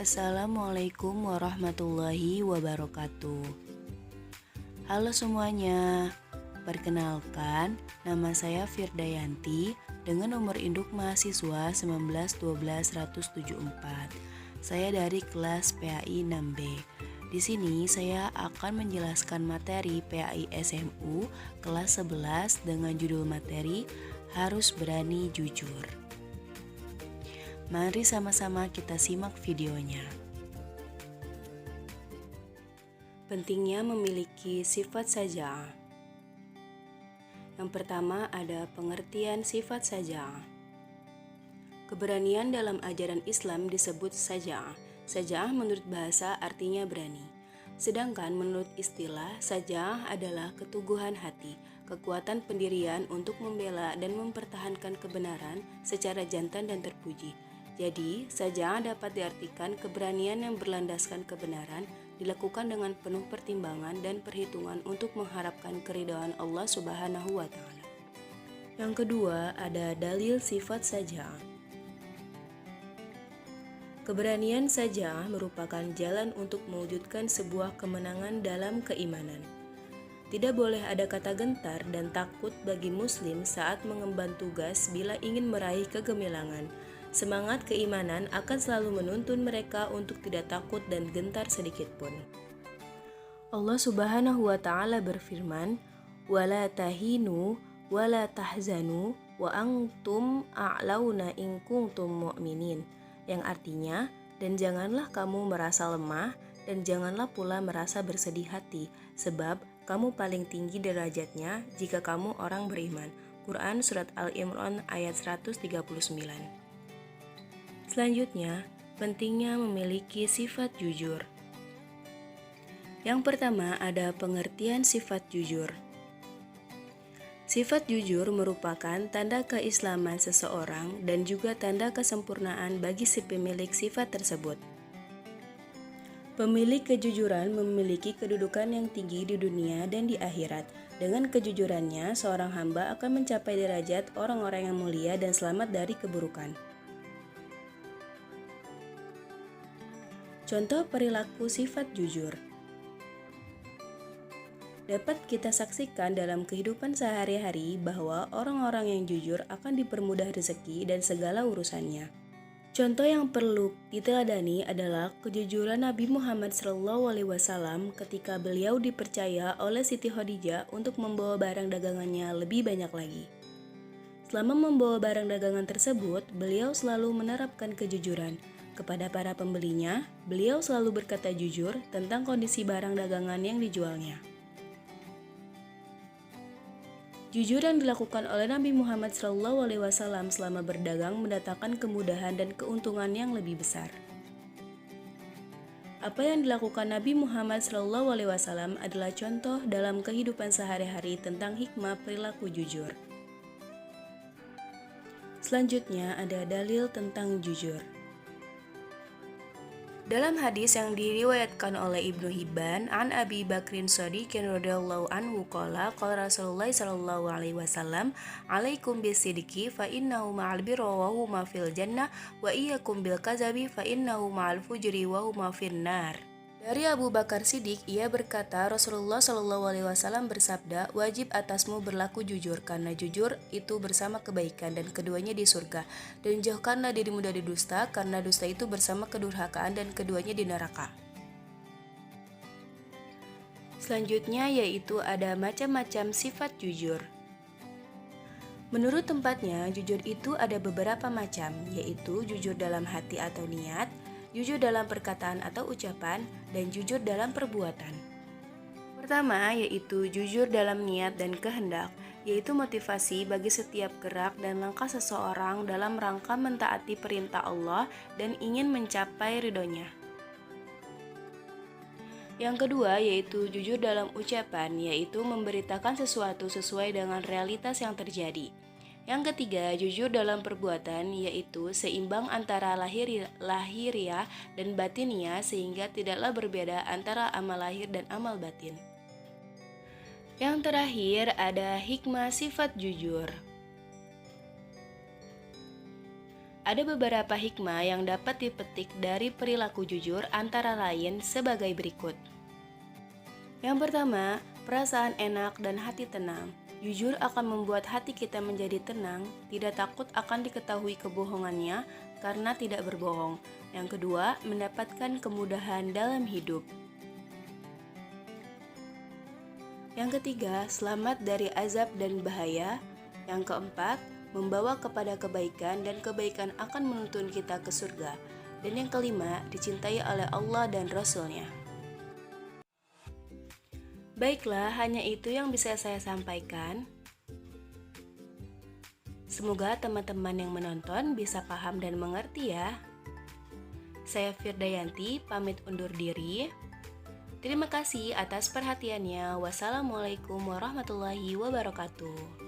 Assalamualaikum warahmatullahi wabarakatuh. Halo semuanya, perkenalkan nama saya Firdayanti dengan nomor induk mahasiswa 1912174. Saya dari kelas PAI 6B. Di sini saya akan menjelaskan materi PAI SMU kelas 11 dengan judul materi Harus Berani Jujur. Mari sama-sama kita simak videonya. Pentingnya memiliki sifat saja'ah. Yang pertama ada pengertian sifat saja'ah. Keberanian dalam ajaran Islam disebut saja'ah. Saja'ah menurut bahasa artinya berani. Sedangkan menurut istilah, saja'ah adalah keteguhan hati, kekuatan pendirian untuk membela dan mempertahankan kebenaran secara jantan dan terpuji. Jadi, saja'ah dapat diartikan keberanian yang berlandaskan kebenaran, dilakukan dengan penuh pertimbangan dan perhitungan untuk mengharapkan keridhaan Allah Subhanahu wa Ta'ala. Yang kedua, ada dalil sifat saja'ah. Keberanian saja'ah merupakan jalan untuk mewujudkan sebuah kemenangan dalam keimanan. Tidak boleh ada kata gentar dan takut bagi muslim saat mengemban tugas bila ingin meraih kegemilangan. Semangat keimanan akan selalu menuntun mereka untuk tidak takut dan gentar sedikit pun. Allah Subhanahu wa Ta'ala berfirman, "Wala tahinu wala tahzanu wa antum a'launa in kuntum mu'minin." Yang artinya, dan janganlah kamu merasa lemah dan janganlah pula merasa bersedih hati, sebab kamu paling tinggi derajatnya jika kamu orang beriman. Quran Surat Al-Imran ayat 139. Selanjutnya, pentingnya memiliki sifat jujur. Yang pertama ada pengertian sifat jujur. Sifat jujur merupakan tanda keislaman seseorang dan juga tanda kesempurnaan bagi si pemilik sifat tersebut. Pemilik kejujuran memiliki kedudukan yang tinggi di dunia dan di akhirat. Dengan kejujurannya, seorang hamba akan mencapai derajat orang-orang yang mulia dan selamat dari keburukan. Contoh perilaku sifat jujur dapat kita saksikan dalam kehidupan sehari-hari bahwa orang-orang yang jujur akan dipermudah rezeki dan segala urusannya. Contoh yang perlu diteladani adalah kejujuran Nabi Muhammad SAW ketika beliau dipercaya oleh Siti Khadijah untuk membawa barang dagangannya lebih banyak lagi. Selama membawa barang dagangan tersebut, beliau selalu menerapkan kejujuran. Kepada para pembelinya, beliau selalu berkata jujur tentang kondisi barang dagangan yang dijualnya. Jujur yang dilakukan oleh Nabi Muhammad SAW selama berdagang mendatangkan kemudahan dan keuntungan yang lebih besar. Apa yang dilakukan Nabi Muhammad SAW adalah contoh dalam kehidupan sehari-hari tentang hikmah perilaku jujur. Selanjutnya ada dalil tentang jujur. Dalam hadis yang diriwayatkan oleh Ibnu Hibban an Abi Bakrin Shadiqin radhiyallahu anhu qala Rasulullah sallallahu alaihi wasallam alaikum bisidqi fa innahu ma'al birri wa huma fil jannah wa iyyakum bil kadzabi fa innahu ma'al fujri wa huma fin nar. Dari Abu Bakar Siddiq, ia berkata, Rasulullah Shallallahu Alaihi Wasallam bersabda, wajib atasmu berlaku jujur, karena jujur itu bersama kebaikan dan keduanya di surga. Dan jauhkanlah dirimu dari dusta, karena dusta itu bersama kedurhakaan dan keduanya di neraka. Selanjutnya yaitu ada macam-macam sifat jujur. Menurut tempatnya, jujur itu ada beberapa macam, yaitu jujur dalam hati atau niat, jujur dalam perkataan atau ucapan, dan jujur dalam perbuatan. Pertama, yaitu jujur dalam niat dan kehendak, yaitu motivasi bagi setiap gerak dan langkah seseorang dalam rangka mentaati perintah Allah dan ingin mencapai ridhonya. Yang kedua, yaitu jujur dalam ucapan, yaitu memberitakan sesuatu sesuai dengan realitas yang terjadi. Yang ketiga, jujur dalam perbuatan, yaitu seimbang antara lahiriah dan batiniah sehingga tidaklah berbeda antara amal lahir dan amal batin. Yang terakhir ada hikmah sifat jujur. Ada beberapa hikmah yang dapat dipetik dari perilaku jujur antara lain sebagai berikut. Yang pertama, perasaan enak dan hati tenang. Jujur akan membuat hati kita menjadi tenang, tidak takut akan diketahui kebohongannya karena tidak berbohong. Yang kedua, mendapatkan kemudahan dalam hidup. Yang ketiga, selamat dari azab dan bahaya. Yang keempat, membawa kepada kebaikan dan kebaikan akan menuntun kita ke surga. Dan yang kelima, dicintai oleh Allah dan Rasul-Nya. Baiklah, hanya itu yang bisa saya sampaikan. Semoga teman-teman yang menonton bisa paham dan mengerti ya. Saya Firdayanti, pamit undur diri. Terima kasih atas perhatiannya. Wassalamualaikum warahmatullahi wabarakatuh.